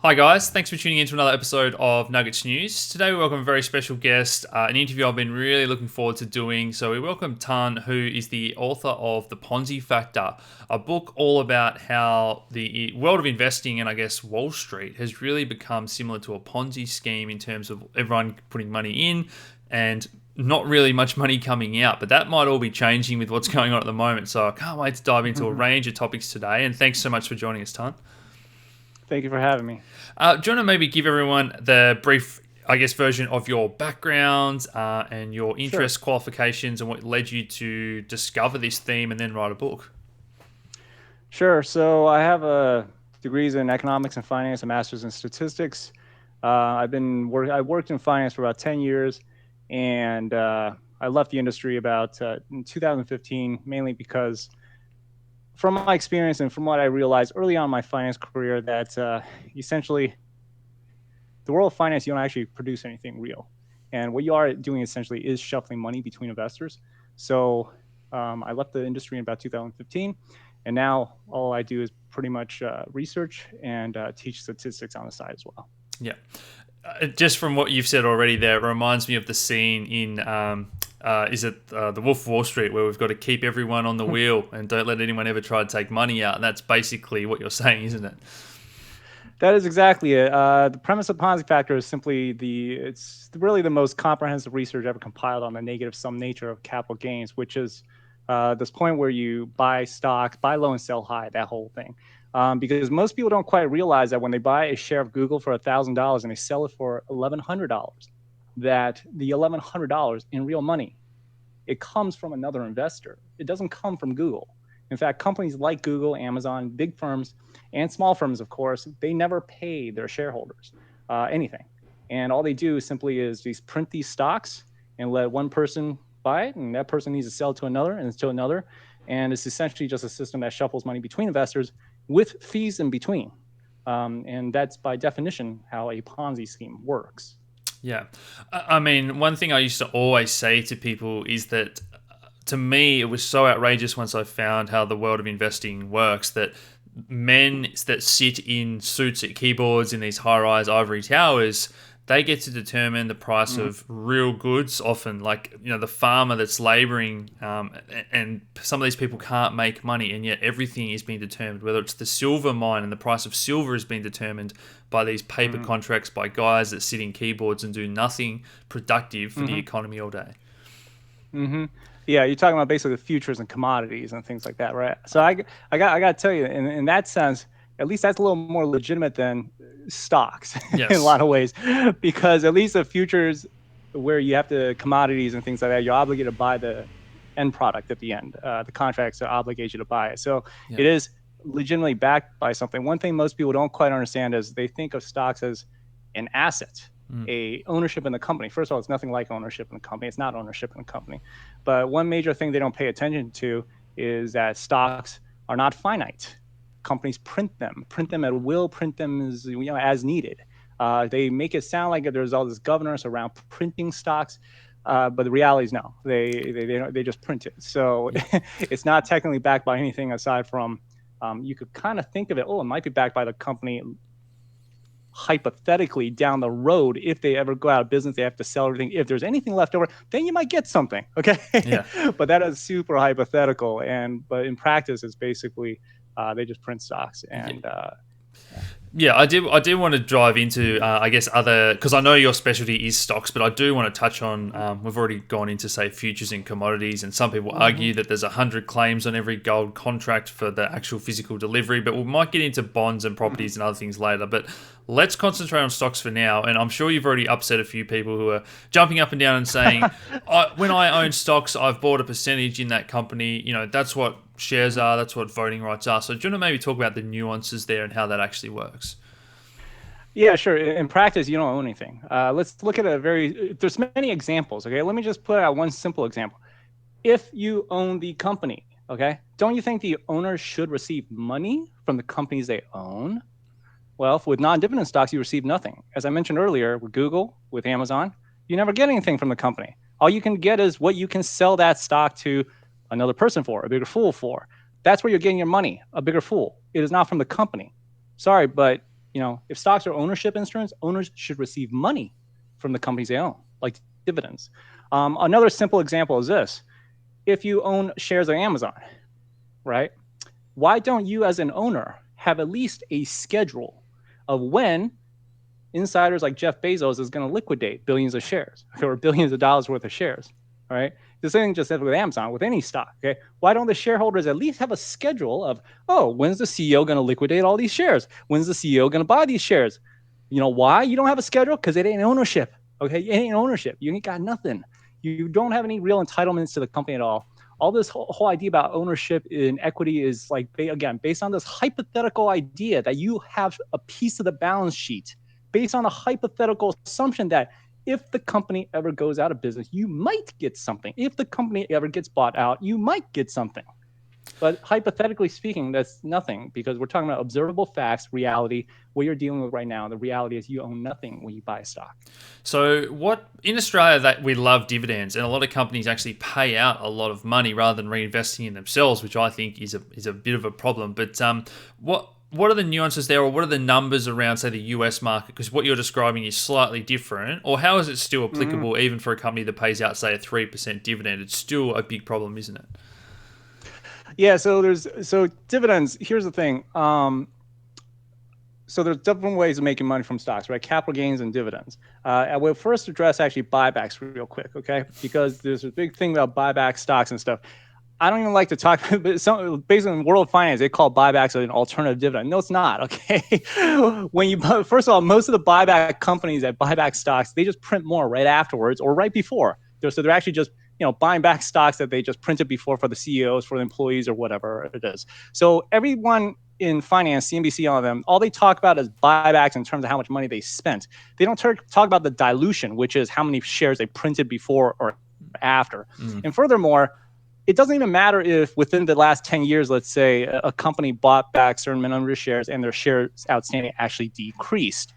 Hi guys, thanks for tuning in to another episode of Nuggets News. Today we welcome a very special guest, an interview I've been really looking forward to doing. So we welcome Tan, who is the author of The Ponzi Factor, a book all about how the world of investing and I guess Wall Street has really become similar to a Ponzi scheme in terms of everyone putting money in and not really much money coming out. But that might all be changing with what's going on at the moment. So I can't wait to dive into a range of topics today. And thanks so much for joining us, Tan. Thank you for having me. Do you want to maybe give everyone the brief, I guess, version of your background and your Sure. interest qualifications and what led you to discover this theme and then write a book? Sure. So I have degrees in economics and finance, a master's in statistics. I worked in finance for about 10 years, and I left the industry about in 2015, mainly because from my experience and from what I realized early on in my finance career that essentially the world of finance, you don't actually produce anything real. And what you are doing essentially is shuffling money between investors. So I left the industry in about 2015. And now all I do is pretty much research and teach statistics on the side as well. Yeah. Just from what you've said already there, it reminds me of the scene in, The Wolf of Wall Street, where we've got to keep everyone on the wheel and don't let anyone ever try to take money out. And that's basically what you're saying, isn't it? That is exactly it. The premise of Ponzi Factor is simply it's really the most comprehensive research ever compiled on the negative sum nature of capital gains, which is this point where you buy stocks, buy low and sell high, that whole thing. Because most people don't quite realize that when they buy a share of Google for $1,000 and they sell it for $1,100, that the $1,100 in real money, it comes from another investor. It doesn't come from Google. In fact, companies like Google, Amazon, big firms, and small firms, of course, they never pay their shareholders anything. And all they do simply is print these stocks and let one person buy it, and that person needs to sell to another and to another. And it's essentially just a system that shuffles money between investors with fees in between. And that's by definition how a Ponzi scheme works. Yeah. I mean, one thing I used to always say to people is that to me, it was so outrageous once I found how the world of investing works that men that sit in suits at keyboards in these high-rise ivory towers, they get to determine the price of real goods. Often, like the farmer that's labouring, and some of these people can't make money, and yet everything is being determined. Whether it's the silver mine, and the price of silver is being determined by these paper contracts by guys that sit in keyboards and do nothing productive for the Mm-hmm. economy all day. Mm-hmm. Yeah, you're talking about basically the futures and commodities and things like that, right? So I got to tell you, in that sense, at least that's a little more legitimate than stocks in a Yes. lot of ways, because at least the futures, where you have to commodities and things like that, you're obligated to buy the end product at the end. The contracts obligate you to buy it, so Yeah. it is legitimately backed by something. One thing most people don't quite understand is they think of stocks as an asset, a ownership in the company. First of all, it's nothing like ownership in the company. It's not ownership in the company. But one major thing they don't pay attention to is that stocks are not finite. Companies print them at will, print them as needed. They make it sound like there's all this governance around printing stocks, but the reality is no. They just print it. So Yeah. it's not technically backed by anything aside from you could kind of think of it. Oh, it might be backed by the company hypothetically down the road. If they ever go out of business, they have to sell everything. If there's anything left over, then you might get something. Okay. Yeah. But that is super hypothetical. But in practice, it's basically they just print stocks. Yeah. And yeah. Yeah, I do. I do want to dive into, I guess, other, because I know your specialty is stocks, but I do want to touch on. We've already gone into, say, futures and commodities, and some people argue that there's 100 claims on every gold contract for the actual physical delivery. But we might get into bonds and properties and other things later. But let's concentrate on stocks for now. And I'm sure you've already upset a few people who are jumping up and down and saying, when I own stocks, I've bought a percentage in that company. That's what shares are. That's what voting rights are. So do you want to maybe talk about the nuances there and how that actually works? Yeah, sure. In practice, you don't own anything. Let's look at there's many examples. Okay. Let me just put out one simple example. If you own the company, okay, don't you think the owners should receive money from the companies they own? Well, with non-dividend stocks, you receive nothing. As I mentioned earlier, with Google, with Amazon, you never get anything from the company. All you can get is what you can sell that stock to another person for, a bigger fool for. That's where you're getting your money, a bigger fool. It is not from the company. Sorry, but if stocks are ownership instruments, owners should receive money from the companies they own, like dividends. Another simple example is this. If you own shares of Amazon, right? Why don't you as an owner have at least a schedule of when insiders like Jeff Bezos is going to liquidate billions of shares or billions of dollars worth of shares, right? The same thing just with Amazon, with any stock, okay? Why don't the shareholders at least have a schedule of, when's the CEO going to liquidate all these shares? When's the CEO going to buy these shares? You know why you don't have a schedule? Because it ain't ownership, okay? It ain't ownership. You ain't got nothing. You don't have any real entitlements to the company at all this whole idea about ownership in equity is like, again, based on this hypothetical idea that you have a piece of the balance sheet based on a hypothetical assumption that if the company ever goes out of business, you might get something. If the company ever gets bought out, you might get something. But hypothetically speaking, that's nothing because we're talking about observable facts, reality, what you're dealing with right now. The reality is you own nothing when you buy a stock. So what in Australia that we love dividends, and a lot of companies actually pay out a lot of money rather than reinvesting in themselves, which I think is a bit of a problem. But what are the nuances there, or what are the numbers around, say, the US market? Because what you're describing is slightly different. Or how is it still applicable even for a company that pays out, say, a 3% dividend? It's still a big problem, isn't it? Yeah, so dividends. Here's the thing. So there's different ways of making money from stocks, right? Capital gains and dividends. I will first address actually buybacks real quick, okay? Because there's a big thing about buyback stocks and stuff. I don't even like to talk, but basically in world finance, they call buybacks an alternative dividend. No, it's not, okay? First of all, most of the buyback companies that buy back stocks, they just print more right afterwards or right before. So they're actually just buying back stocks that they just printed before for the CEOs, for the employees, or whatever it is. So everyone in finance, CNBC, all of them, all they talk about is buybacks in terms of how much money they spent. They don't talk about the dilution, which is how many shares they printed before or after. And furthermore, it doesn't even matter if within the last 10 years, let's say, a company bought back certain number of shares and their shares outstanding actually decreased,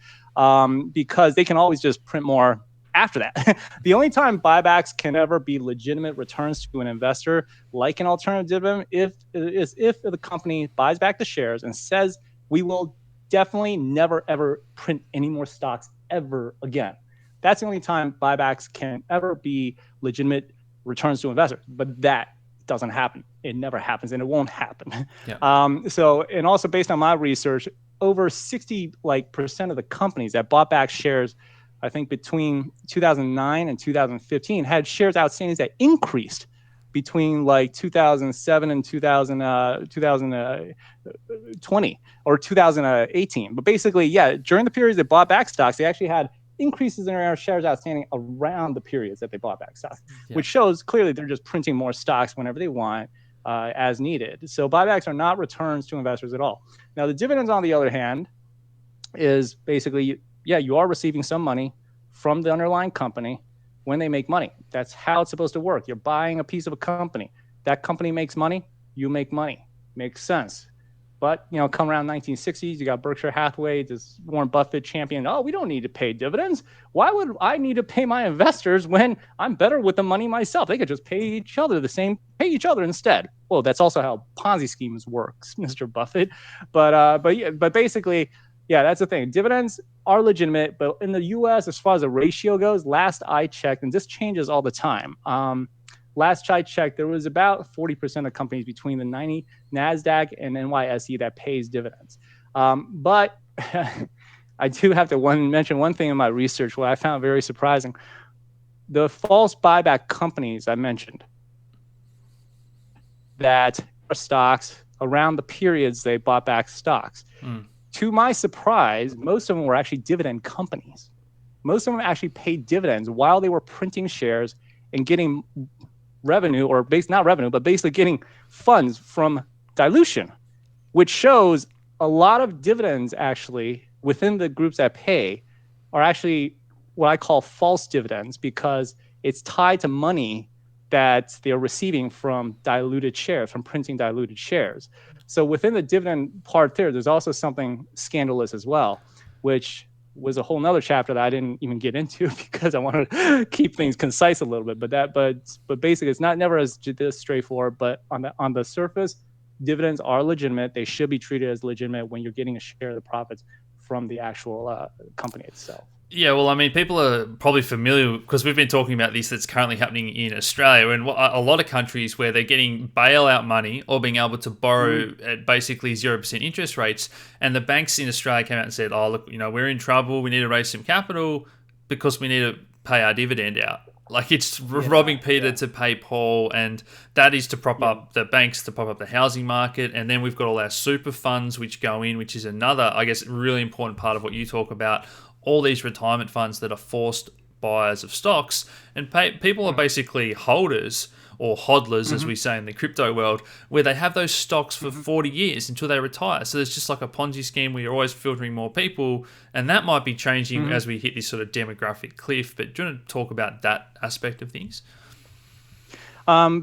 because they can always just print more after that. The only time buybacks can ever be legitimate returns to an investor, like an alternative dividend, is if the company buys back the shares and says, we will definitely never, ever print any more stocks ever again. That's the only time buybacks can ever be legitimate returns to investors. But that doesn't happen. It never happens, and it won't happen. Yeah. And also based on my research, over 60% of the companies that bought back shares, I think between 2009 and 2015, had shares outstanding that increased between 2007 and 2020 or 2018. But basically, yeah, during the periods they bought back stocks, they actually had increases in our shares outstanding around the periods that they bought back stocks, which shows clearly they're just printing more stocks whenever they want, as needed. So buybacks are not returns to investors at all. Now, the dividends, on the other hand, is basically, you are receiving some money from the underlying company when they make money. That's how it's supposed to work. You're buying a piece of a company. That company makes money, you make money. Makes sense. But, come around 1960s, you got Berkshire Hathaway, this Warren Buffett champion. Oh, we don't need to pay dividends. Why would I need to pay my investors when I'm better with the money myself? They could just pay each other instead. Well, that's also how Ponzi schemes works, Mr. Buffett. But basically, that's the thing. Dividends are legitimate, but in the U.S., as far as the ratio goes, last I checked, and this changes all the time. Last I checked, there was about 40% of companies between the 90 NASDAQ and NYSE that pays dividends. But I do have to mention one thing in my research, what I found very surprising. The false buyback companies I mentioned that are stocks around the periods they bought back stocks. To my surprise, most of them were actually dividend companies. Most of them actually paid dividends while they were printing shares and getting revenue, or not revenue, but basically getting funds from dilution, which shows a lot of dividends actually within the groups that pay are actually what I call false dividends, because it's tied to money that they're receiving from diluted shares, from printing diluted shares. So within the dividend part there's also something scandalous as well, which was a whole nother chapter that I didn't even get into because I wanted to keep things concise a little bit. But basically, it's never as this straightforward. But on the surface, dividends are legitimate. They should be treated as legitimate when you're getting a share of the profits from the actual company itself. Yeah, well, I mean, people are probably familiar because we've been talking about this that's currently happening in Australia and a lot of countries where they're getting bailout money or being able to borrow at basically 0% interest rates. And the banks in Australia came out and said, oh, look, we're in trouble. We need to raise some capital because we need to pay our dividend out. Like it's robbing Peter to pay Paul, and that is to prop up the banks, to prop up the housing market. And then we've got all our super funds which go in, which is another, I guess, really important part of what you talk about. All these retirement funds that are forced buyers of stocks, and people are basically holders or hodlers, as we say in the crypto world, where they have those stocks for 40 years until they retire. So there's just like a Ponzi scheme where you're always filtering more people, and that might be changing as we hit this sort of demographic cliff. But do you want to talk about that aspect of things?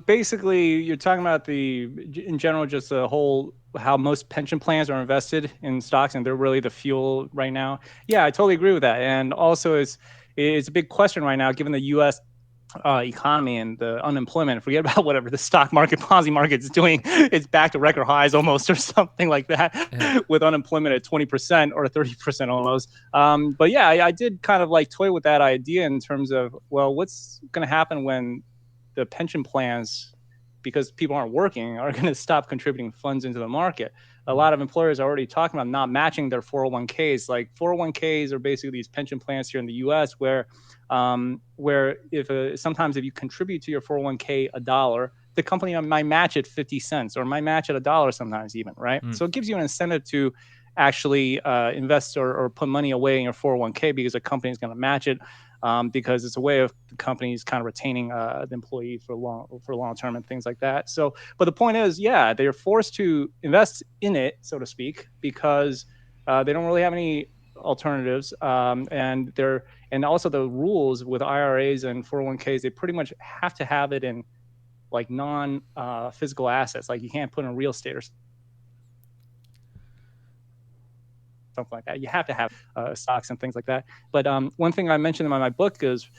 Basically, you're talking about in general, just the whole how most pension plans are invested in stocks, and they're really the fuel right now. Yeah, I totally agree with that. And also, it's a big question right now, given the U.S. Economy and the unemployment. Forget about whatever the stock market, Ponzi market is doing. It's back to record highs almost, or something like that, with unemployment at 20% or 30% almost. But yeah, I did kind of like toy with that idea in terms of, well, what's going to happen when the pension plans, because people aren't working, are going to stop contributing funds into the market. A lot of employers are already talking about not matching their 401ks. Like 401ks are basically these pension plans here in the U.S. where if sometimes if you contribute to your 401k $1, the company might match it 50 cents or might match it $1 sometimes even, right? So it gives you an incentive to actually invest or put money away in your 401k because the company is going to match it. Because it's a way of the companies kind of retaining the employee for long term and things like that. So, but the point is, yeah, they're forced to invest in it, so to speak, because they don't really have any alternatives. And also the rules with IRAs and 401ks, they pretty much have to have it in like non-physical assets. Like you can't put in real estate or something like that. You have to have stocks and things like that. But one thing I mentioned in my book is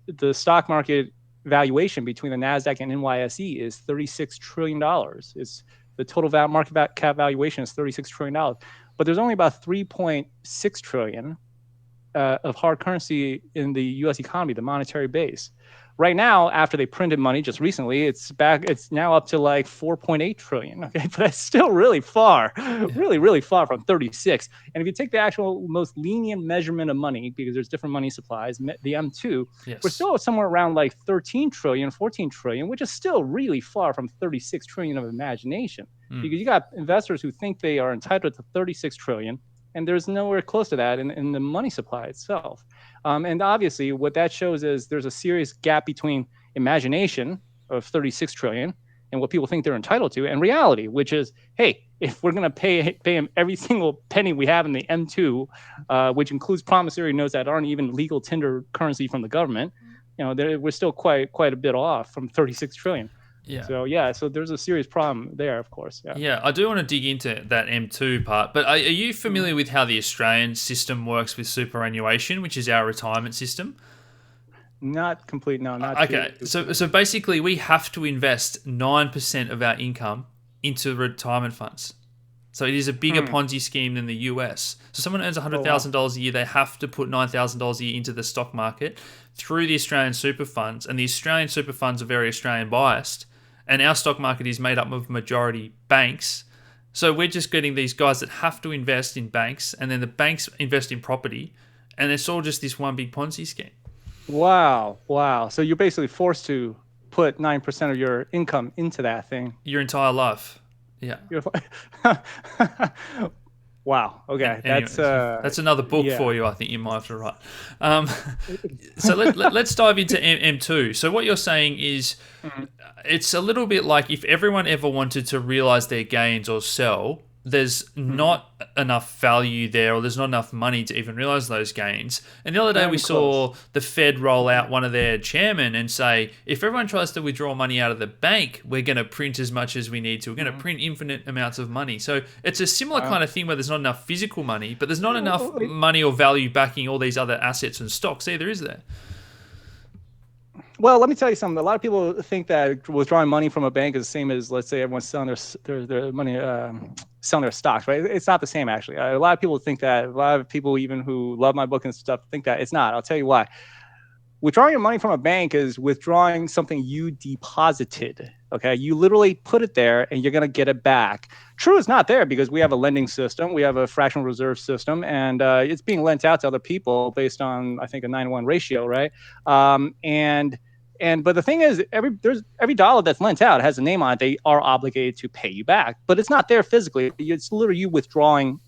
the stock market valuation between the NASDAQ and NYSE is $36 trillion. It's the total market cap valuation is $36 trillion. But there's only about 3.6 trillion of hard currency in the U.S. economy, the monetary base. Right now, after they printed money just recently, it's now up to like 4.8 trillion. Okay, but that's still really far, really far from 36. And if you take the actual most lenient measurement of money, because there's different money supplies, the M2, we're still somewhere around like 13 trillion, 14 trillion, which is still really far from 36 trillion of imagination. Because you got investors who think they are entitled to 36 trillion, and there's nowhere close to that in the money supply itself. And obviously, what that shows is there's a serious gap between imagination of 36 trillion and what people think they're entitled to, and reality, which is, hey, if we're going to pay them every single penny we have in the M2, which includes promissory notes that aren't even legal tender currency from the government, we're still quite a bit off from 36 trillion. Yeah. So there's a serious problem there, of course. Yeah, I do want to dig into that M2 part, but are you familiar with how the Australian system works with superannuation, which is our retirement system? Not complete, no, not okay. So basically, we have to invest 9% of our income into retirement funds. So it is a bigger Ponzi scheme than the US. So someone earns $100,000 a year, they have to put $9,000 a year into the stock market through the Australian super funds, and the Australian super funds are very Australian biased. And our stock market is made up of majority banks. So we're just getting these guys that have to invest in banks, and then the banks invest in property, and it's all just this one big Ponzi scheme. Wow. So you're basically forced to put 9% of your income into that thing. Your entire life. Yeah. Wow. Okay. That's another book for you, I think you might have to write. So let's dive into M2. So what you're saying is it's a little bit like if everyone ever wanted to realize their gains or sell, there's not enough value there, or there's not enough money to even realize those gains. And the other day we saw the Fed roll out one of their chairmen and say, if everyone tries to withdraw money out of the bank, we're going to print as much as we need to. We're going to print infinite amounts of money. So it's a similar kind of thing where there's not enough physical money, but there's not enough money or value backing all these other assets and stocks either, is there? Well, let me tell you something. A lot of people think that withdrawing money from a bank is the same as, let's say, everyone's selling their money, selling their stocks, right? It's not the same, actually. A lot of people think that. A lot of people, even who love my book and stuff, think that it's not. I'll tell you why. Withdrawing your money from a bank is withdrawing something you deposited. Okay, you literally put it there and you're going to get it back. True, it's not there because we have a lending system, we have a fractional reserve system, and it's being lent out to other people based on, I think, a 9-to-1 ratio, right? But the thing is, every dollar that's lent out has a name on it. They are obligated to pay you back, but it's not there physically. It's literally you withdrawing,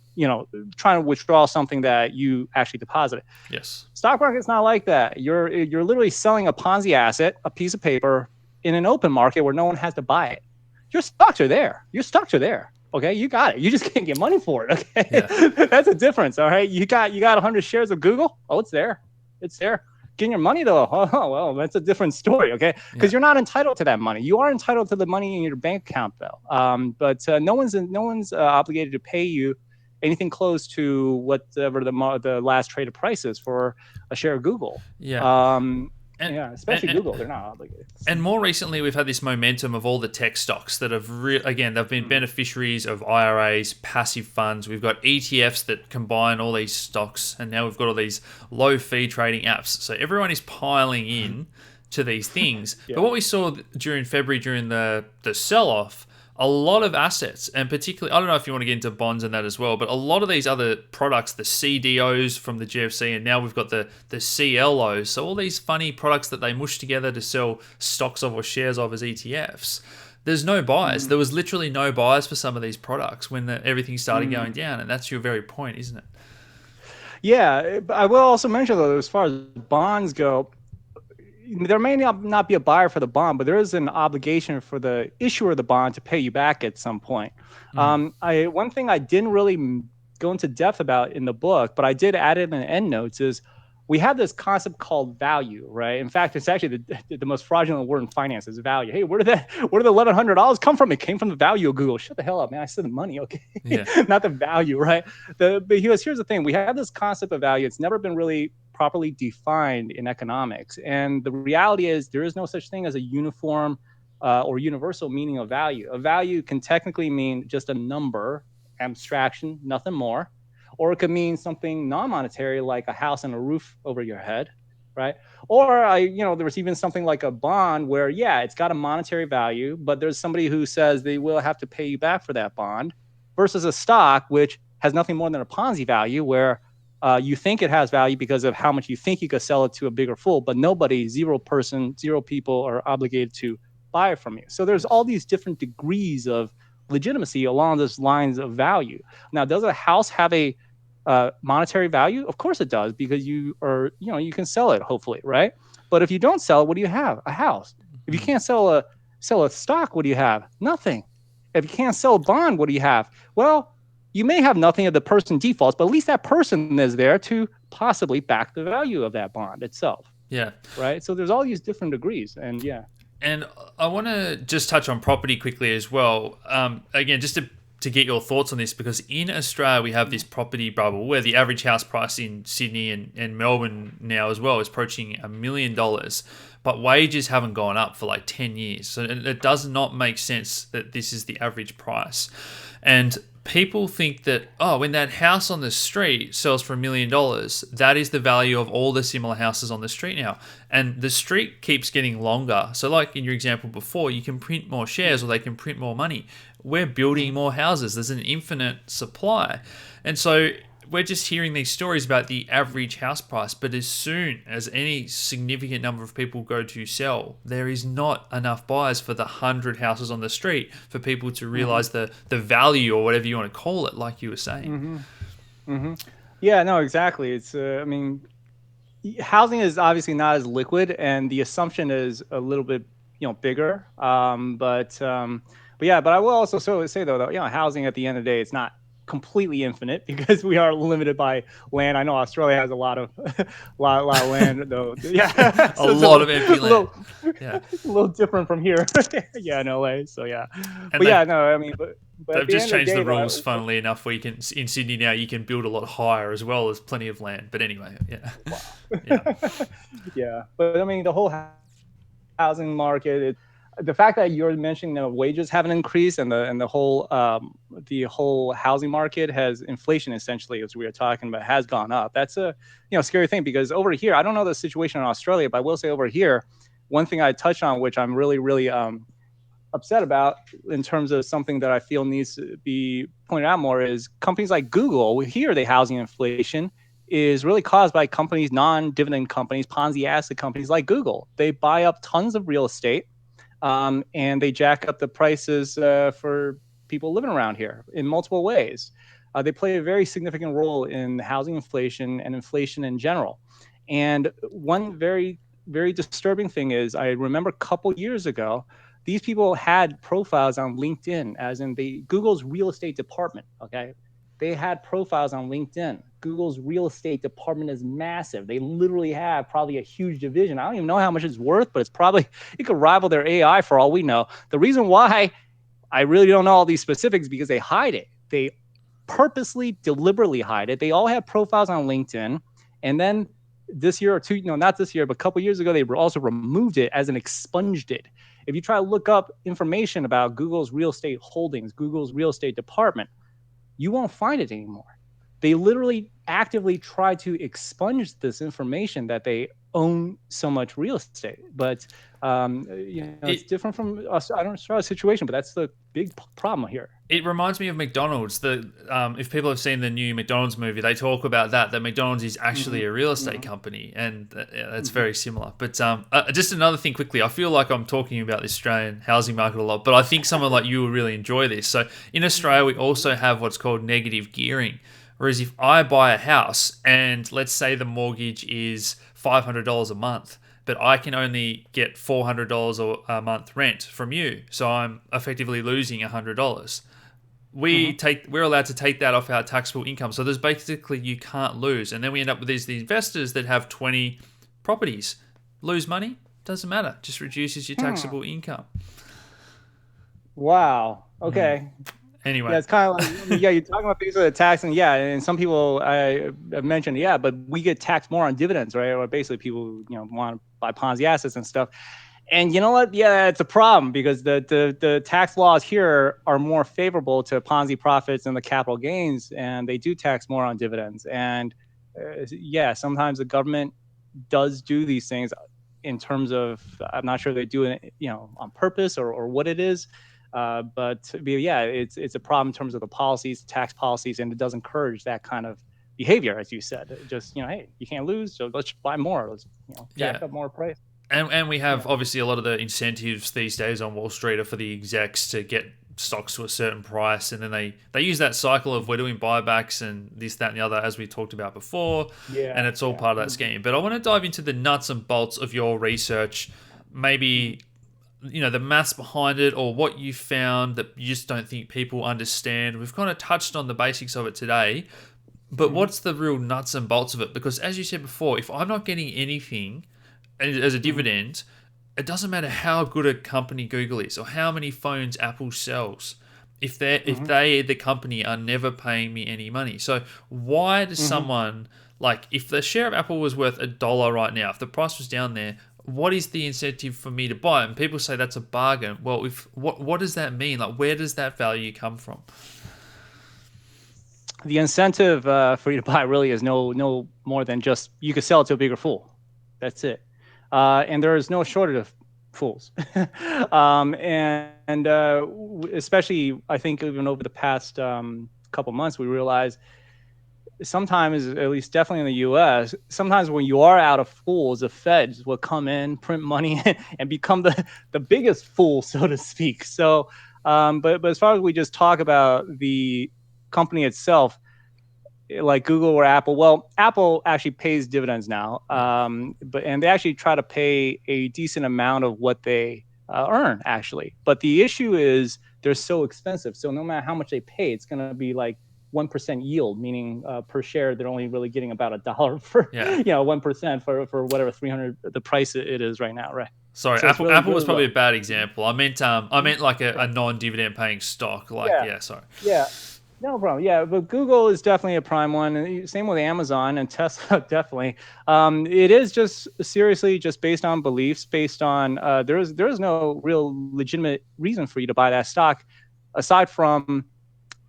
trying to withdraw something that you actually deposited. Yes. Stock market's not like that. You're literally selling a Ponzi asset, a piece of paper, in an open market where no one has to buy it. Your stocks are there. Okay, you got it. You just can't get money for it. Okay, yeah. That's a difference. All right, you got 100 shares of Google. Oh, it's there. Getting your money though, oh well, that's a different story. Okay, because you're not entitled to that money. You are entitled to the money in your bank account though. But no one's obligated to pay you anything close to whatever the last traded price is for a share of Google. Yeah. Especially Google, they're not obligated. And more recently, we've had this momentum of all the tech stocks that have, they've been beneficiaries of IRAs, passive funds. We've got ETFs that combine all these stocks, and now we've got all these low-fee trading apps. So everyone is piling in to these things. But what we saw during February, during the sell-off, a lot of assets, and particularly, I don't know if you want to get into bonds and that as well, but a lot of these other products, the CDOs from the GFC, and now we've got the CLOs, so all these funny products that they mush together to sell stocks of or shares of as ETFs. There's no buyers. There was literally no buyers for some of these products when everything started going down, and that's your very point, isn't it? Yeah, I will also mention, though, as far as bonds go, there may not be a buyer for the bond, but there is an obligation for the issuer of the bond to pay you back at some point. One thing I didn't really go into depth about in the book, but I did add it in the endnotes, is we have this concept called value, right? In fact, it's actually the most fraudulent word in finance is value. Hey, where did the $1,100 come from? It came from the value of Google. Shut the hell up, man. I said the money, okay? Yeah. Not the value, right? But here's the thing. We have this concept of value. It's never been really properly defined in economics. And the reality is there is no such thing as a uniform or universal meaning of value. A value can technically mean just a number, abstraction, nothing more. Or it could mean something non-monetary like a house and a roof over your head, right? Or, there was even something like a bond where, it's got a monetary value, but there's somebody who says they will have to pay you back for that bond, versus a stock, which has nothing more than a Ponzi value, where you think it has value because of how much you think you could sell it to a bigger fool, but zero people are obligated to buy it from you. So there's all these different degrees of legitimacy along those lines of value. Now, does a house have a monetary value? Of course it does, because you can sell it, hopefully, right? But if you don't sell it, what do you have? A house. If you can't sell a stock, what do you have? Nothing. If you can't sell a bond, what do you have? Well, you may have nothing if the person defaults, but at least that person is there to possibly back the value of that bond itself. Yeah. Right? So there's all these different degrees, and And I want to just touch on property quickly as well. Again, just to get your thoughts on this, because in Australia we have this property bubble where the average house price in Sydney and Melbourne now as well is approaching $1 million, but wages haven't gone up for like 10 years. So it does not make sense that this is the average price. And people think that, when that house on the street sells for $1 million, that is the value of all the similar houses on the street now. And the street keeps getting longer. So like in your example before, you can print more shares or they can print more money. We're building more houses. There's an infinite supply. And so we're just hearing these stories about the average house price, but as soon as any significant number of people go to sell, there is not enough buyers for the 100 houses on the street for people to realize the value, or whatever you want to call it, like you were saying. Yeah, no, exactly. It's, housing is obviously not as liquid, and the assumption is a little bit, bigger. But I will also say though, that, housing at the end of the day, it's not completely infinite, because we are limited by land. I know Australia has a lot of land, though. Yeah, a lot of empty land. A little different from here. In LA. So yeah, but they've just changed the rules. Funnily enough, where you can in Sydney now you can build a lot higher as well as plenty of land. But anyway, Wow. Yeah. But the whole housing market. The fact that you're mentioning the wages haven't increased and the whole housing market has inflation, essentially, as we were talking about, has gone up. That's a scary thing, because over here, I don't know the situation in Australia, but I will say over here, one thing I touched on, which I'm really, really upset about in terms of something that I feel needs to be pointed out more, is companies like Google. Here, the housing inflation is really caused by companies, non-dividend companies, Ponzi asset companies like Google. They buy up tons of real estate, and they jack up the prices for people living around here in multiple ways. They play a very significant role in housing inflation and inflation in general. And one very, very disturbing thing is, I remember a couple years ago, these people had profiles on LinkedIn, as in Google's real estate department. Okay, they had profiles on LinkedIn. Google's real estate department is massive. They literally have probably a huge division. I don't even know how much it's worth, but it could rival their AI for all we know. The reason why I really don't know all these specifics is because they hide it. They purposely, deliberately hide it. They all have profiles on LinkedIn. And then this year or two, not this year, but a couple years ago, they also removed it as in expunged it. If you try to look up information about Google's real estate holdings, Google's real estate department, you won't find it anymore. They literally actively try to expunge this information that they own so much real estate. But it's different from us. I don't know the situation, but that's the big problem here. It reminds me of McDonald's. If people have seen the new McDonald's movie, they talk about that McDonald's is actually a real estate company, and that's very similar. But just another thing quickly, I feel like I'm talking about the Australian housing market a lot, but I think someone like you will really enjoy this. So in Australia, we also have what's called negative gearing. Whereas if I buy a house and let's say the mortgage is $500 a month, but I can only get $400 a month rent from you, so I'm effectively losing $100. We're allowed to take that off our taxable income. So there's basically, you can't lose. And then we end up with these investors that have 20 properties. Lose money? Doesn't matter. Just reduces your taxable income. Wow. Okay. Anyway. Yeah, it's kind of like, you're talking about things with the tax, and some people I mentioned, but we get taxed more on dividends, right? Or basically people, want to buy Ponzi assets and stuff. And you know what? Yeah, it's a problem, because the tax laws here are more favorable to Ponzi profits and the capital gains, and they do tax more on dividends. And sometimes the government does do these things in terms of, I'm not sure they do it, on purpose or what it is. But it's a problem in terms of the policies, tax policies, and it does encourage that kind of behavior, as you said. Just, hey, you can't lose, so let's buy more. Let's, jack up more price. And we have obviously a lot of the incentives these days on Wall Street are for the execs to get stocks to a certain price, and then they use that cycle of we're doing buybacks and this, that, and the other, as we talked about before. And it's all part of that scheme. But I want to dive into the nuts and bolts of your research, maybe the maths behind it, or what you found that you just don't think people understand. We've kind of touched on the basics of it today, but what's the real nuts and bolts of it? Because as you said before, if I'm not getting anything as a dividend, it doesn't matter how good a company Google is or how many phones Apple sells. If they, the company, are never paying me any money. So why does someone, like, if the share of Apple was worth $1 right now, if the price was down there, what is the incentive for me to buy? And people say that's a bargain. Well, what does that mean? Like, where does that value come from? The incentive for you to buy really is no more than just you could sell it to a bigger fool. That's it. And there is no shortage of fools. And especially, I think, even over the past couple months, we realized sometimes, at least definitely in the U.S., sometimes when you are out of fools, the feds will come in, print money, and become the biggest fool, so to speak. So, but as far as we just talk about the company itself, like Google or Apple, well, Apple actually pays dividends now, and they actually try to pay a decent amount of what they earn, actually. But the issue is they're so expensive. So no matter how much they pay, it's going to be like 1% yield, meaning per share, they're only really getting about $1 for 1% for whatever 300 the price it is right now, right? Sorry, so Apple was probably a bad example. I meant like a non-dividend paying stock. Sorry. Yeah. No problem. Yeah, but Google is definitely a prime one. And same with Amazon and Tesla, definitely. It is just seriously just based on beliefs, based on there is no real legitimate reason for you to buy that stock, aside from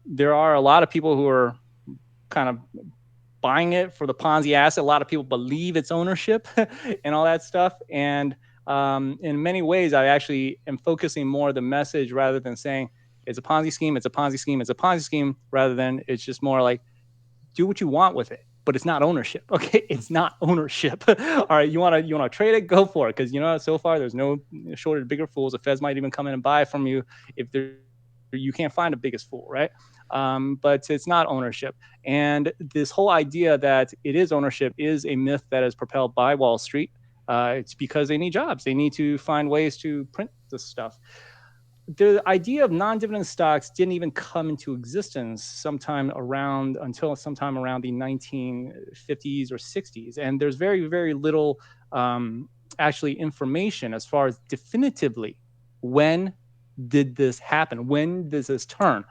there are a lot of people who are kind of buying it for the Ponzi asset. A lot of people believe its ownership and all that stuff. And in many ways, I actually am focusing more the message rather than saying it's a Ponzi scheme, it's a Ponzi scheme, it's a Ponzi scheme, rather than it's just more like do what you want with it, but it's not ownership. Okay, it's not ownership. All right, you want to trade it, go for it, because so far there's no shortage of bigger fools. The Feds might even come in and buy it from you if you can't find a biggest fool, right? But it's not ownership. And this whole idea that it is ownership is a myth that is propelled by Wall Street. It's because they need jobs. They need to find ways to print this stuff. The idea of non-dividend stocks didn't even come into existence until sometime around the 1950s or 60s. And there's very, very little actually information as far as definitively when did this happen? When does this turn?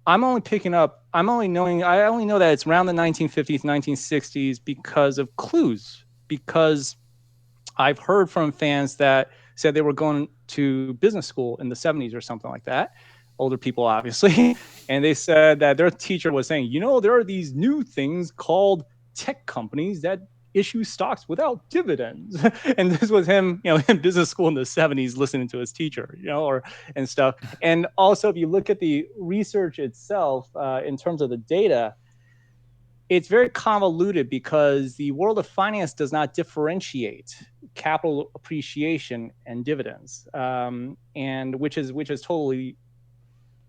I only know that it's around the 1950s, 1960s because of clues, because I've heard from fans that said they were going to business school in the 70s or something like that. Older people, obviously. And they said that their teacher was saying, there are these new things called tech companies that issue stocks without dividends. And this was him, in business school in the 70s, listening to his teacher, and stuff. And also, if you look at the research itself, in terms of the data, it's very convoluted because the world of finance does not differentiate capital appreciation and dividends, and which is totally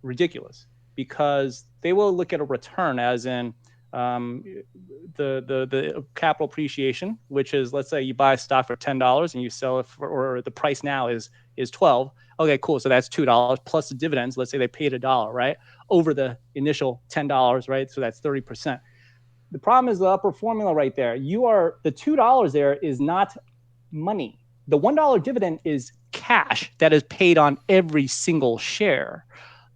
ridiculous, because they will look at a return as in the capital appreciation, which is, let's say you buy a stock for $10 and you sell it or the price now is 12. Okay, cool. So that's $2 plus the dividends. Let's say they paid $1, right, over the initial $10, right? So that's 30%. The problem is the upper formula right there. The $2 there is not money. The $1 dividend is cash that is paid on every single share.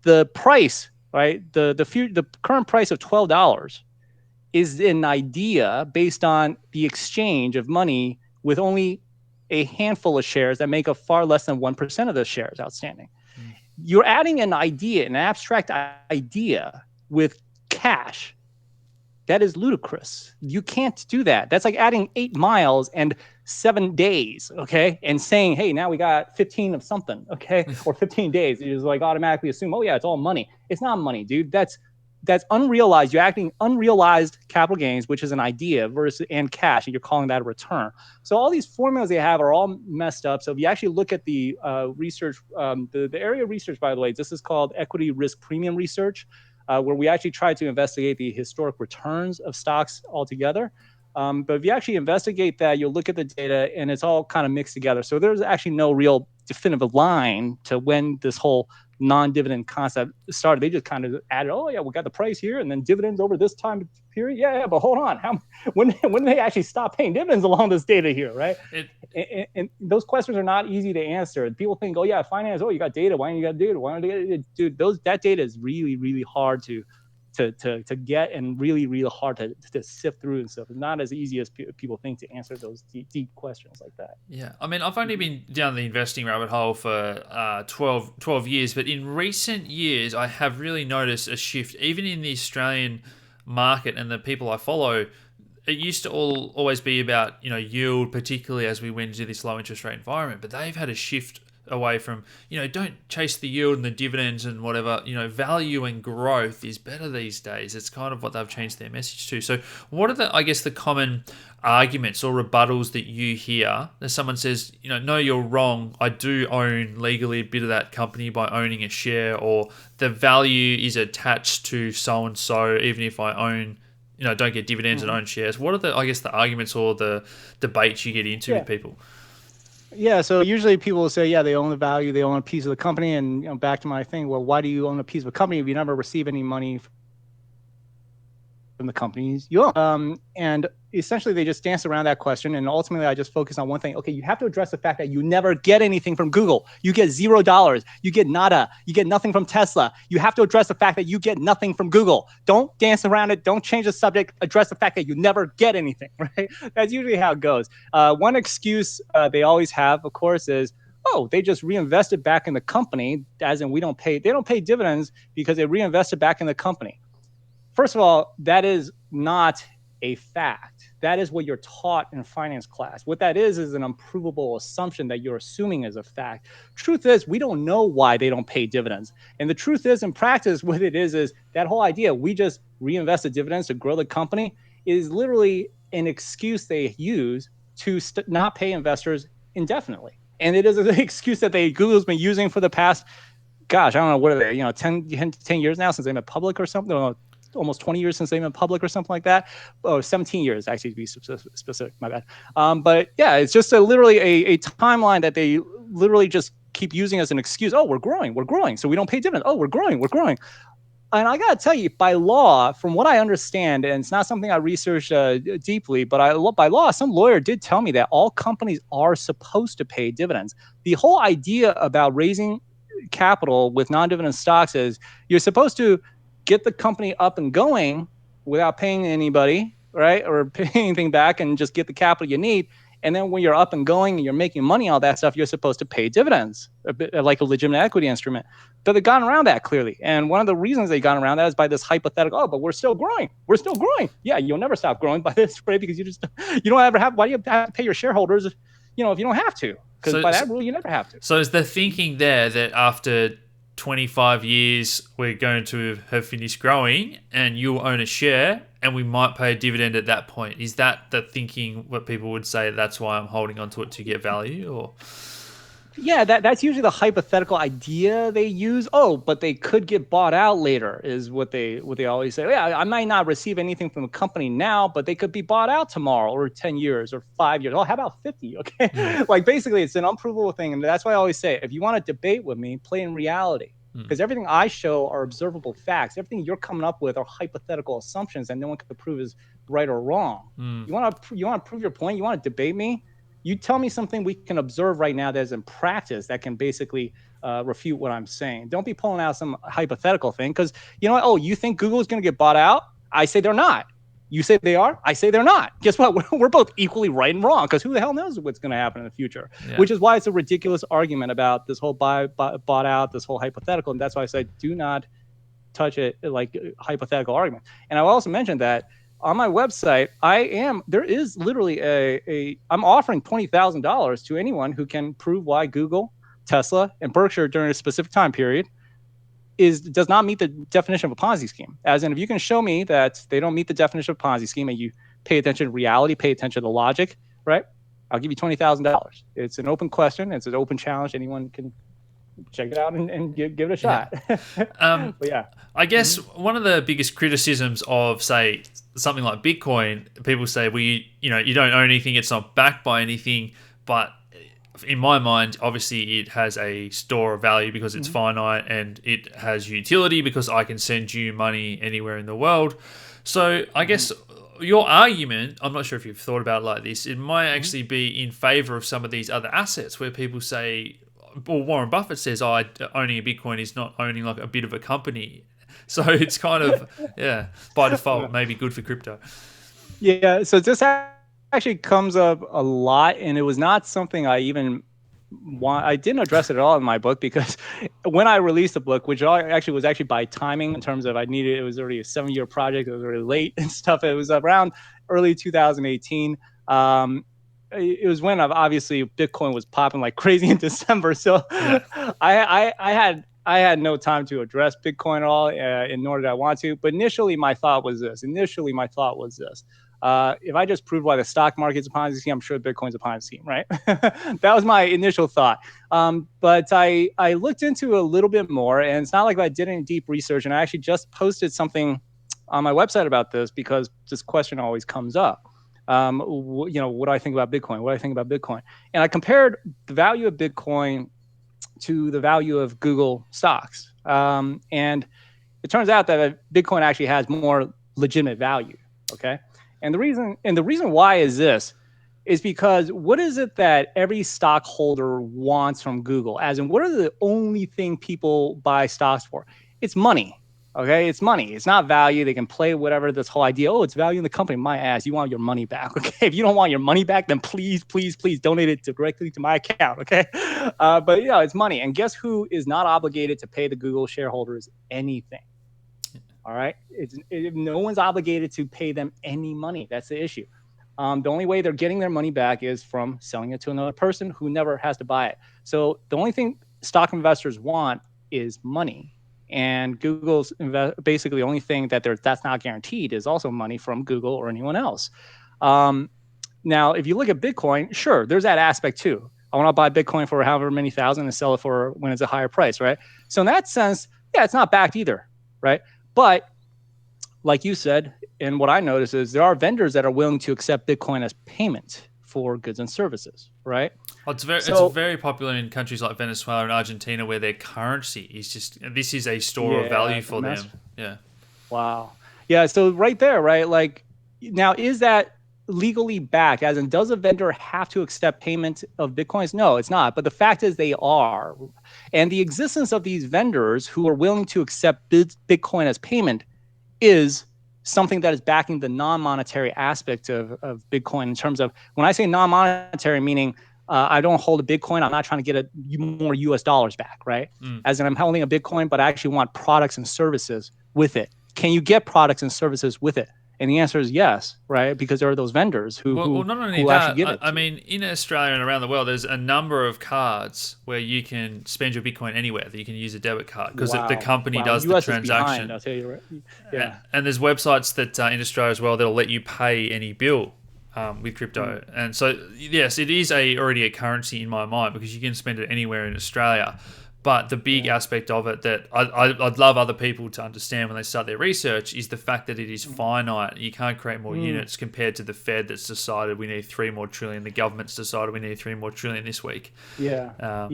The price, right? The current price of $12 is an idea based on the exchange of money with only a handful of shares that make up far less than 1% of the shares outstanding. You're adding an idea, an abstract idea, with cash. That is ludicrous. You can't do that. That's like adding 8 miles and 7 days, okay? And saying, hey, now we got 15 of something, okay? Or 15 days. You just like automatically assume, oh yeah, it's all money. It's not money, dude. That's unrealized. You're acting unrealized capital gains, which is an idea, and cash, and you're calling that a return. So all these formulas they have are all messed up. So if you actually look at the research, the area of research, by the way, this is called equity risk premium research, where we actually try to investigate the historic returns of stocks altogether. But if you actually investigate that, you'll look at the data and it's all kind of mixed together. So there's actually no real definitive line to when this whole non-dividend concept started. They just kind of added, oh yeah, we got the price here and then dividends over this time period. Yeah, but hold on. When did they actually stop paying dividends along this data here, right? And those questions are not easy to answer. People think, oh yeah, finance, oh you got data, why don't you got data? Why don't you get it? Dude, that data is really, really hard to get, and really, really hard to sift through and stuff. It's not as easy as people think to answer those deep questions like that. Yeah, I mean, I've only been down the investing rabbit hole for 12 years, but in recent years, I have really noticed a shift, even in the Australian market and the people I follow. It used to always be about yield, particularly as we went into this low interest rate environment, but they've had a shift away from, don't chase the yield and the dividends and whatever, value and growth is better these days. It's kind of what they've changed their message to. So what are the common arguments or rebuttals that you hear that someone says, no, you're wrong. I do own legally a bit of that company by owning a share, or the value is attached to so-and-so, even if I own, don't get dividends and own shares. What are the arguments or the debates you get into with people? Yeah, so usually people will say, yeah, they own the value, they own a piece of the company, and back to my thing, well, why do you own a piece of a company if you never receive any money from the companies you own? And essentially they just dance around that question, and ultimately I just focus on one thing. Okay, you have to address the fact that you never get anything from Google. You get $0. You get nada. You get nothing from Tesla. You have to address the fact that you get nothing from Google. Don't dance around it. Don't change the subject. Address the fact that you never get anything, right? That's usually how it goes. One excuse they always have, of course, is, oh, they just reinvested back in the company, as in they don't pay dividends because they reinvested back in the company. First of all, that is not a fact. That is what you're taught in finance class. What that is an unprovable assumption that you're assuming is a fact. Truth is, we don't know why they don't pay dividends. And the truth is, in practice, what it is that whole idea, we just reinvested dividends to grow the company, is literally an excuse they use to not pay investors indefinitely. And it is an excuse that Google's been using for the past, gosh, I don't know, what are they, 10 years now since they've been public or something? No, almost 20 years since they've been public or something like that. Oh, 17 years, actually, to be specific, my bad. But yeah, it's just literally a timeline that they literally just keep using as an excuse. Oh, we're growing, so we don't pay dividends. Oh, we're growing. And I got to tell you, by law, from what I understand, and it's not something I researched deeply, but by law, some lawyer did tell me that all companies are supposed to pay dividends. The whole idea about raising capital with non-dividend stocks is you're supposed to get the company up and going without paying anybody, right? Or paying anything back, and just get the capital you need. And then when you're up and going and you're making money, all that stuff, you're supposed to pay dividends, a bit like a legitimate equity instrument. But they've gotten around that clearly. And one of the reasons they got around that is by this hypothetical, but we're still growing. Yeah, you'll never stop growing by this, right? Because you don't ever have, why do you have to pay your shareholders, if you don't have to? Because by that rule, you never have to. So is the thinking there that after 25 years we're going to have finished growing and you'll own a share and we might pay a dividend at that point? Is that the thinking, what people would say, that's why I'm holding onto it to get value? Or yeah, that's usually the hypothetical idea they use. Oh, but they could get bought out later, is what they always say. Yeah, I might not receive anything from the company now, but they could be bought out tomorrow, or 10 years, or 5 years. Oh, how about 50? Okay. Like, basically, it's an unprovable thing. And that's why I always say, if you want to debate with me, play in reality. Because everything I show are observable facts. Everything you're coming up with are hypothetical assumptions that no one can prove is right or wrong. You want to prove your point? You want to debate me? You tell me something we can observe right now that is in practice that can basically refute what I'm saying. Don't be pulling out some hypothetical thing, because you know what? Oh, you think Google is going to get bought out? I say they're not. You say they are? I say they're not. Guess what? We're both equally right and wrong, because who the hell knows what's going to happen in the future? Yeah. Which is why it's a ridiculous argument about this whole bought out, this whole hypothetical. And that's why I said do not touch it like hypothetical argument. And I also mentioned that on my website, there is literally I'm offering $20,000 to anyone who can prove why Google, Tesla, and Berkshire during a specific time period does not meet the definition of a Ponzi scheme. As in, if you can show me that they don't meet the definition of a Ponzi scheme, and you pay attention to reality, pay attention to logic, right? I'll give you $20,000. It's an open question. It's an open challenge. Anyone can check it out and give it a shot. Yeah. But yeah, I guess one of the biggest criticisms of, say, something like Bitcoin, people say, well, you don't own anything, it's not backed by anything. But in my mind, obviously it has a store of value because it's finite, and it has utility because I can send you money anywhere in the world. So I guess your argument, I'm not sure if you've thought about it like this, it might actually be in favor of some of these other assets where people say, well, Warren Buffett says, owning a Bitcoin is not owning like a bit of a company. So it's kind of, by default, maybe good for crypto. Yeah, so this actually comes up a lot, and it was not something I didn't address it at all in my book, because when I released the book, which was actually by timing in terms of it was already a 7-year project, it was really late and stuff. It was around early 2018. It was when obviously Bitcoin was popping like crazy in December. So I had no time to address Bitcoin at all, and nor did I want to. But initially my thought was this. If I just proved why the stock market's a Ponzi scheme, I'm sure Bitcoin's a Ponzi scheme, right? That was my initial thought. But I looked into it a little bit more, and it's not like I did any deep research. And I actually just posted something on my website about this, because this question always comes up. What do I think about Bitcoin? And I compared the value of Bitcoin to the value of Google stocks. And it turns out that Bitcoin actually has more legitimate value. Okay. And the reason why is this is because what is it that every stockholder wants from Google? As in, what are the only thing people buy stocks for? It's money. Okay, it's money. It's not value. They can play whatever this whole idea. Oh, it's value in the company. My ass. You want your money back? Okay. If you don't want your money back, then please, please, please donate it directly to my account. Okay. But it's money. And guess who is not obligated to pay the Google shareholders anything? All right. No one's obligated to pay them any money. That's the issue. The only way they're getting their money back is from selling it to another person who never has to buy it. So the only thing stock investors want is money. And Google's basically the only thing that's not guaranteed is also money from Google or anyone else. Now, if you look at Bitcoin, sure, there's that aspect too. I want to buy Bitcoin for however many thousand and sell it for when it's a higher price, right? So in that sense, yeah, it's not backed either, right? But like you said, and what I notice is there are vendors that are willing to accept Bitcoin as payment for goods and services, right? Well, it's very popular in countries like Venezuela and Argentina, where their currency is this is a store of value for them. Yeah. Wow. Yeah. So right there, right? Like, now, is that legally backed? As in, does a vendor have to accept payment of Bitcoins? No, it's not. But the fact is they are. And the existence of these vendors who are willing to accept Bitcoin as payment is something that is backing the non-monetary aspect of Bitcoin, in terms of, when I say non-monetary, meaning I don't hold a Bitcoin, I'm not trying to get more US dollars back, right? As in, I'm holding a Bitcoin, but I actually want products and services with it. Can you get products and services with it? And the answer is yes, right? Because there are those vendors who not only who that, actually give it. I mean, in Australia and around the world, there's a number of cards where you can spend your Bitcoin anywhere. That you can use a debit card because the company does US the transaction. Is behind, I'll tell you, right? Yeah. And there's websites that in Australia as well that'll let you pay any bill with crypto. And so, yes, it is already a currency in my mind because you can spend it anywhere in Australia. But the big aspect of it that I'd love other people to understand when they start their research is the fact that it is finite. You can't create more units compared to the Fed that's decided we need 3 more trillion. The government's decided we need 3 more trillion this week. No,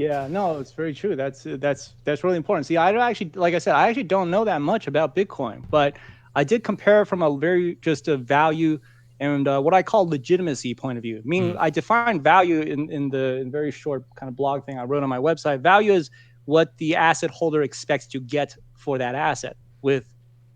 it's very true. That's really important. See, I don't actually, like I said, I actually don't know that much about Bitcoin, but I did compare it from a value and what I call legitimacy point of view. Meaning, I define value in the very short kind of blog thing I wrote on my website. Value is what the asset holder expects to get for that asset. With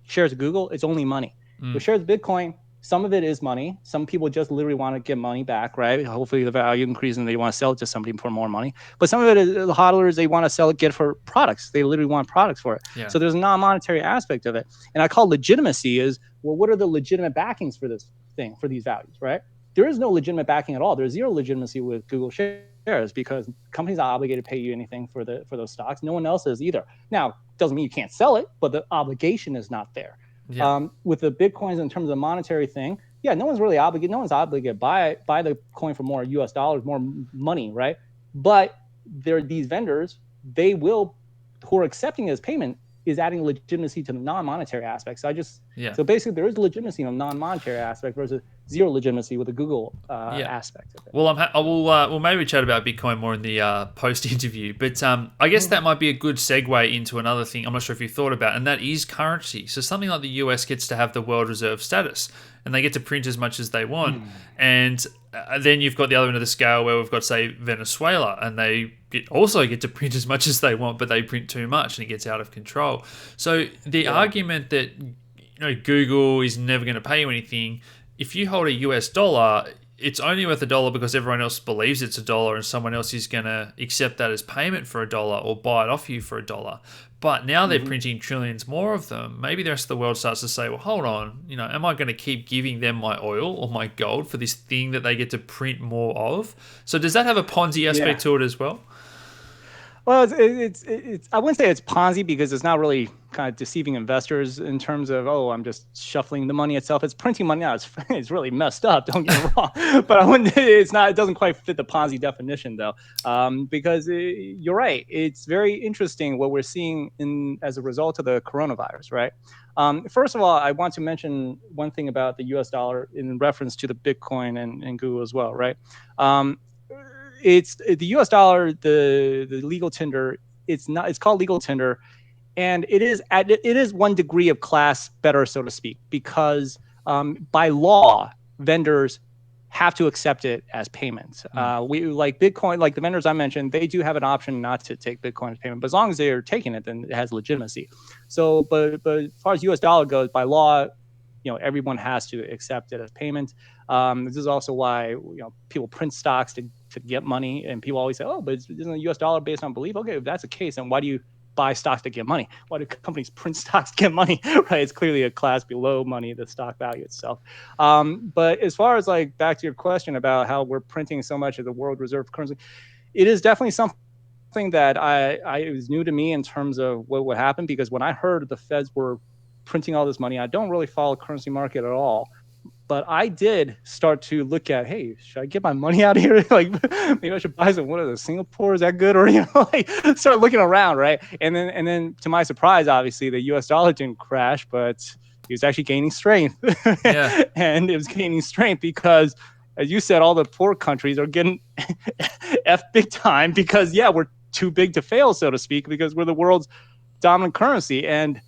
shares of Google, it's only money. With shares of Bitcoin, some of it is money. Some people just literally want to get money back, right? Hopefully the value increases and they want to sell it to somebody for more money. But some of it is the hodlers, they want to get for products. They literally want products for it. Yeah. So there's a non-monetary aspect of it. And I call legitimacy is, well, what are the legitimate backings for this thing, for these values, right? There is no legitimate backing at all. There's zero legitimacy with Google shares because companies are obligated to pay you anything for those stocks. No one else is either. Now, doesn't mean you can't sell it, but the obligation is not there. Yeah. With the Bitcoins, in terms of the monetary thing, no one's really obligated. No one's obligated to buy the coin for more US dollars, more money, right? But there are these vendors, who are accepting it as payment, is adding legitimacy to the non-monetary aspects. So basically, there is legitimacy in a non-monetary aspect versus zero legitimacy with the Google aspect of it. Well, we'll maybe chat about Bitcoin more in the post-interview, but I guess that might be a good segue into another thing I'm not sure if you thought about, and that is currency. So something like the US gets to have the world reserve status, and they get to print as much as they want. And then you've got the other end of the scale where we've got, say, Venezuela, and they also get to print as much as they want, but they print too much and it gets out of control. So the argument that Google is never going to pay you anything, if you hold a US dollar, it's only worth $1 because everyone else believes it's $1 and someone else is going to accept that as payment for $1 or buy it off you for $1. But now they're printing trillions more of them. Maybe the rest of the world starts to say, well, hold on, am I going to keep giving them my oil or my gold for this thing that they get to print more of? So does that have a Ponzi aspect to it as well? Well, it's I wouldn't say it's Ponzi because it's not really kind of deceiving investors in terms of, I'm just shuffling the money itself. It's printing money out. It's really messed up. Don't get me wrong, but it doesn't quite fit the Ponzi definition though, because you're right. It's very interesting what we're seeing as a result of the coronavirus, right? First of all, I want to mention one thing about the US dollar in reference to the Bitcoin and Google as well, right? It's the US dollar, the legal tender. It's called legal tender, and it is one degree of class better, so to speak, because by law, vendors have to accept it as payment. We like Bitcoin, like the vendors I mentioned, they do have an option not to take Bitcoin as payment, but as long as they're taking it, then it has legitimacy. So, but as far as US dollar goes, by law, everyone has to accept it as payment. This is also why people print stocks to get money, and people always say, "Oh, but isn't the U.S. dollar based on belief?" Okay, if that's the case, then why do you buy stocks to get money? Why do companies print stocks to get money? Right? It's clearly a class below money, the stock value itself. But as far as back to your question about how we're printing so much of the world reserve currency, it is definitely something that it was new to me in terms of what would happen, because when I heard the Feds were printing all this money, I don't really follow currency market at all. But I did start to look at, hey, should I get my money out of here? Maybe I should buy some. What are the Singapore? Is that good? Or start looking around, right? And then to my surprise, obviously the U.S. dollar didn't crash, but it was actually gaining strength. Yeah. And it was gaining strength because, as you said, all the poor countries are getting F big time because we're too big to fail, so to speak, because we're the world's dominant currency, and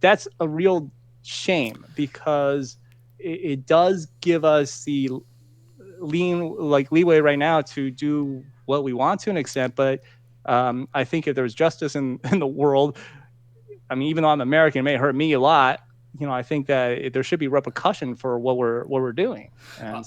that's a real shame because it does give us the leeway right now to do what we want to an extent. But I think if there's justice in the world, I mean, even though I'm American, it may hurt me a lot. I think that there should be repercussion for what we're doing. And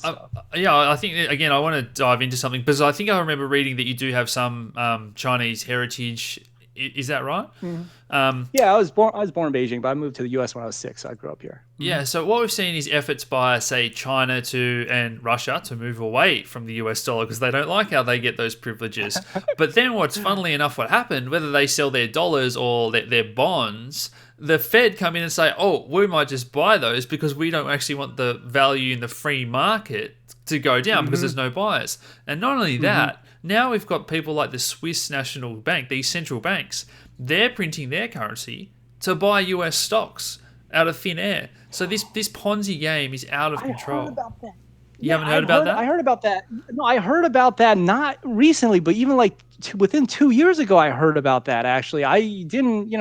I think again, I want to dive into something because I think I remember reading that you do have some Chinese heritage. Is that right? Mm-hmm. I was born in Beijing, but I moved to the U.S. when I was 6. So I grew up here. Mm-hmm. Yeah. So what we've seen is efforts by, say, China and Russia to move away from the US dollar because they don't like how they get those privileges. But then, funnily enough, what happened, whether they sell their dollars or their bonds, the Fed come in and say, "Oh, we might just buy those because we don't actually want the value in the free market to go down because there's no buyers." And not only that. Now we've got people like the Swiss National Bank, these central banks, they're printing their currency to buy US stocks out of thin air. So this Ponzi game is out of control. I heard about that. You haven't heard about that? I heard about that. No, I heard about that not recently, but even within 2 years ago, I heard about that, actually. I didn't,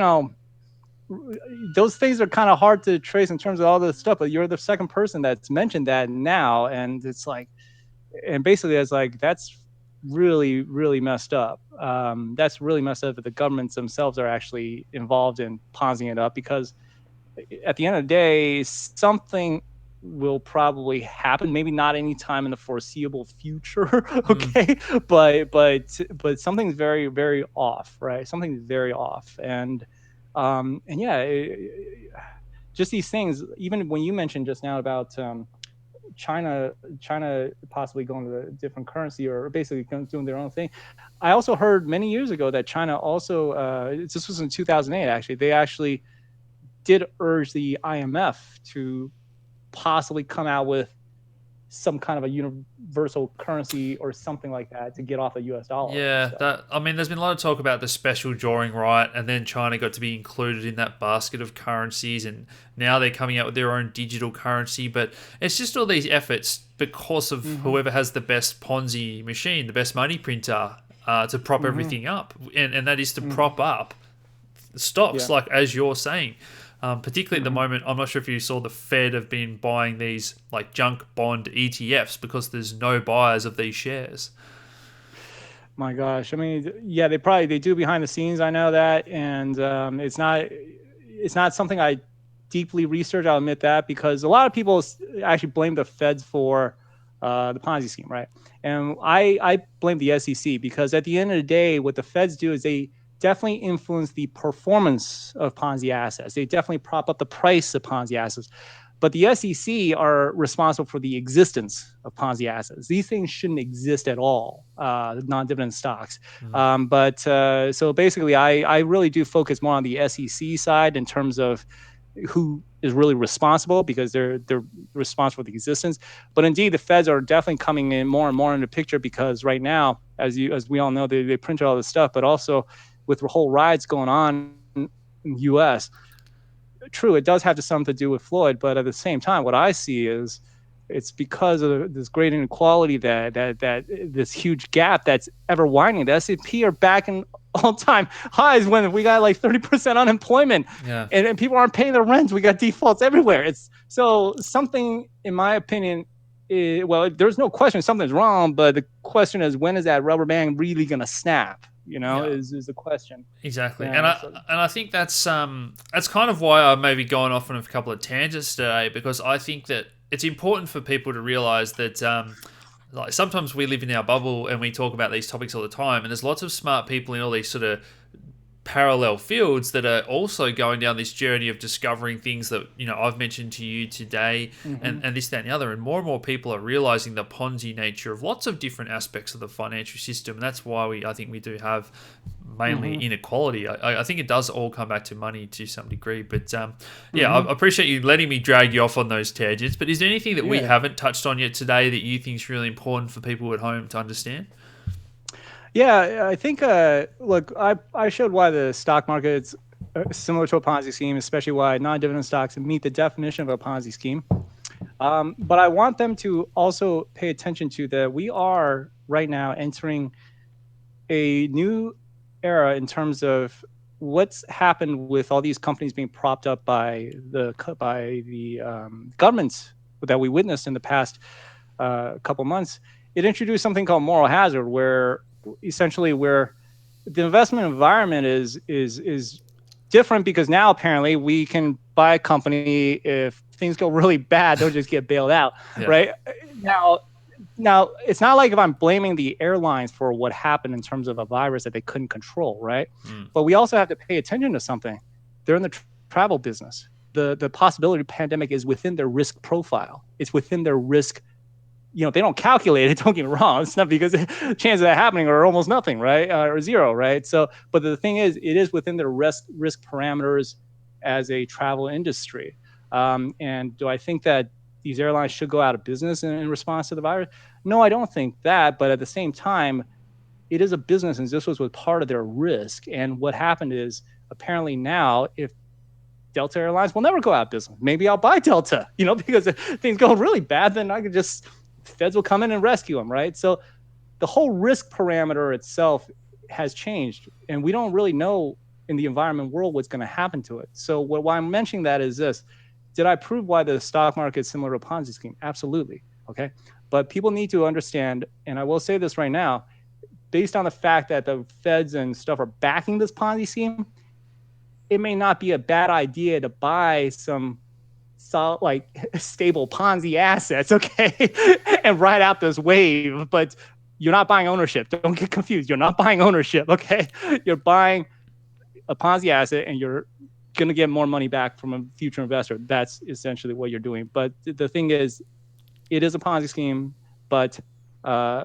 those things are kind of hard to trace in terms of all this stuff, but you're the second person that's mentioned that now. And it's and basically it's that's really, really messed up. That's really messed up that the governments themselves are actually involved in Ponziing it up, because at the end of the day, something will probably happen. Maybe not any time in the foreseeable future, okay? But something's very, very off, right? Something's very off, and just these things. Even when you mentioned just now about China possibly going to a different currency or basically doing their own thing. I also heard many years ago that China also, this was in 2008 actually, they actually did urge the IMF to possibly come out with some kind of a universal currency or something like that to get off the US dollar. Yeah, there's been a lot of talk about the special drawing right, and then China got to be included in that basket of currencies, and now they're coming out with their own digital currency. But it's just all these efforts because of whoever has the best Ponzi machine, the best money printer, to prop everything up, and that is to prop up stocks, like as you're saying. Particularly at the moment, I'm not sure if you saw the Fed have been buying these junk bond ETFs because there's no buyers of these shares. My gosh, I mean, they do behind the scenes. I know that, and it's not something I deeply research. I'll admit that, because a lot of people actually blame the Feds for the Ponzi scheme, right? And I blame the SEC, because at the end of the day, what the Feds do is they definitely influence the performance of Ponzi assets. They definitely prop up the price of Ponzi assets. But the SEC are responsible for the existence of Ponzi assets. These things shouldn't exist at all, non-dividend stocks. So basically, I really do focus more on the SEC side in terms of who is really responsible, because they're responsible for the existence. But indeed, the Feds are definitely coming in more and more in the picture, because right now, as we all know, they printed all this stuff, but also with the whole riots going on in the U.S., true, it does have something to do with Floyd, but at the same time, what I see is it's because of this great inequality, that this huge gap that's ever widening. The S&P are backing all-time highs when we got like 30% unemployment, Yeah. and people aren't paying their rents. We got defaults everywhere. It's so something, in my opinion, well, there's no question something's wrong, but the question is, when is that rubber band really going to snap? Yeah. Is the question. Exactly, Yeah, and I think that's kind of why I've maybe gone off on a couple of tangents today, because I think that it's important for people to realize that like sometimes we live in our bubble and we talk about these topics all the time, and there's lots of smart people in all these sort of parallel fields that are also going down this journey of discovering things that I've mentioned to you today, and this, that, and the other. And more people are realizing the Ponzi nature of lots of different aspects of the financial system, and that's why I think we do have mainly inequality. I think it does all come back to money to some degree, but I appreciate you letting me drag you off on those tangents. But is there anything that we haven't touched on yet today that you think is really important for people at home to understand? Yeah, I think, look, I showed why the stock market's similar to a Ponzi scheme, especially why non-dividend stocks meet the definition of a Ponzi scheme. But I want them to also pay attention to that we are right now entering a new era in terms of what's happened with all these companies being propped up by the governments that we witnessed in the past couple months. It introduced something called moral hazard, where essentially where the investment environment is different, because now apparently we can buy a company if things go really bad, they'll just get bailed out, right? Now it's not like if I'm blaming the airlines for what happened in terms of a virus that they couldn't control, right? But we also have to pay attention to something. They're in the travel business. The possibility of pandemic is within their risk profile. It's within their risk. They don't calculate it. Don't get me wrong. It's not, because the chances of that happening are almost nothing, right? Or zero, right? So, but the thing is, it is within their risk parameters as a travel industry. And do I think that these airlines should go out of business in response to the virus? No, I don't think that. But at the same time, it is a business, and this was part of their risk. And what happened is, apparently now, if Delta Airlines will never go out of business, maybe I'll buy Delta, because if things go really bad, then I could just, feds will come in and rescue them, right? So the whole risk parameter itself has changed, and we don't really know in the environment world what's going to happen to it. So why I'm mentioning that is this: did I prove why the stock market is similar to a Ponzi scheme? Absolutely. Okay. But people need to understand, and I will say this right now, based on the fact that the feds and stuff are backing this Ponzi scheme, it may not be a bad idea to buy some stable Ponzi assets, okay, and ride out this wave. But you're not buying ownership. Don't get confused. You're not buying ownership, okay? You're buying a Ponzi asset, and you're going to get more money back from a future investor. That's essentially what you're doing. But the thing is, it is a Ponzi scheme, but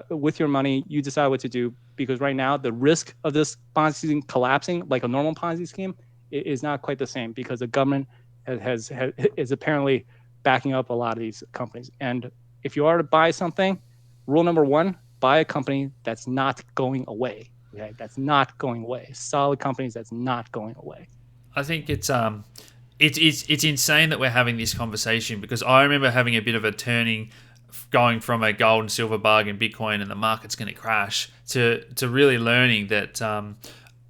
with your money, you decide what to do, because right now the risk of this Ponzi scheme collapsing like a normal Ponzi scheme is not quite the same, because the government is apparently backing up a lot of these companies. And if you are to buy something, rule number one, buy a company that's not going away. Okay, that's not going away. Solid companies that's not going away. I think it's insane that we're having this conversation, because I remember having a bit of a turning, going from a gold and silver bargain, Bitcoin, and the market's going to crash, to really learning that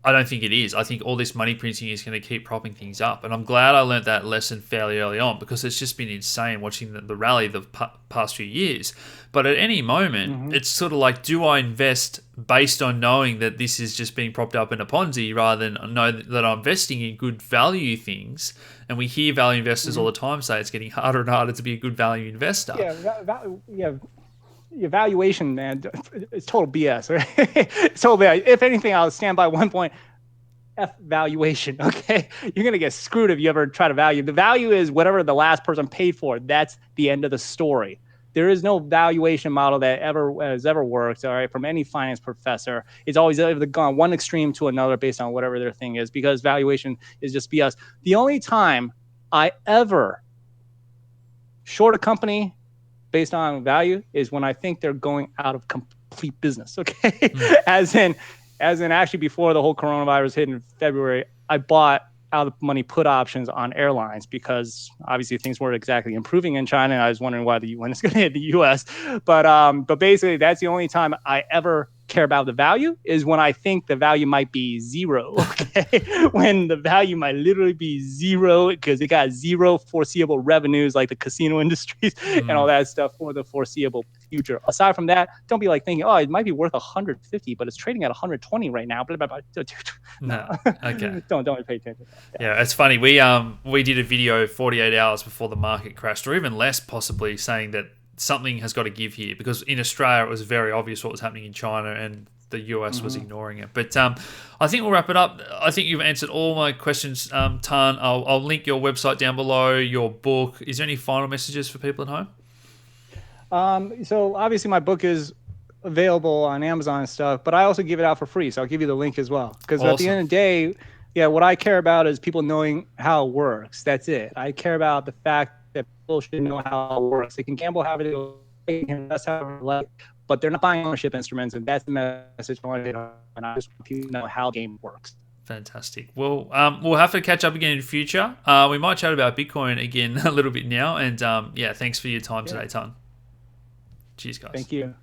I don't think it is. I think all this money printing is going to keep propping things up. And I'm glad I learned that lesson fairly early on, because it's just been insane watching the rally the past few years. But at any moment, it's sort of like, do I invest based on knowing that this is just being propped up in a Ponzi, rather than know that I'm investing in good value things? And we hear value investors all the time say it's getting harder and harder to be a good value investor. Valuation, man, it's total BS. Right? It's total BS. If anything, I'll stand by one point. F valuation, okay? You're going to get screwed if you ever try to value. The value is whatever the last person paid for. That's the end of the story. There is no valuation model that has ever worked, all right, from any finance professor. It's always gone one extreme to another based on whatever their thing is, because valuation is just BS. The only time I ever short a company based on value is when I think they're going out of complete business, okay? As in actually before the whole coronavirus hit in February, I bought out of money put options on airlines, because obviously things weren't exactly improving in China, and I was wondering when it's going to hit the US. But basically that's the only time I ever care about the value is when I think the value might be zero. Okay, when the value might literally be zero because it got zero foreseeable revenues like the casino industries and all that stuff for the foreseeable future. Aside from that, don't be like thinking, oh, it might be worth 150, but it's trading at 120 right now. Blah, blah, blah. No. Okay. Don't pay attention. Yeah, it's funny. We did a video 48 hours before the market crashed, or even less, possibly, saying that something has got to give here, because in Australia it was very obvious what was happening in China and the US was ignoring it. But I think we'll wrap it up. I think you've answered all my questions, Tan. I'll link your website down below, your book. Is there any final messages for people at home? So obviously my book is available on Amazon and stuff, but I also give it out for free. So I'll give you the link as well. Because at the end of the day, what I care about is people knowing how it works. That's it. I care about the fact that people should know how it works. They can gamble, have it, they can invest however they like, but they're not buying ownership instruments, and that's the message I want to get on. And I just want people to know how the game works. Fantastic. Well, we'll have to catch up again in the future. We might chat about Bitcoin again a little bit now. And thanks for your time today, Tan. Cheers, guys. Thank you.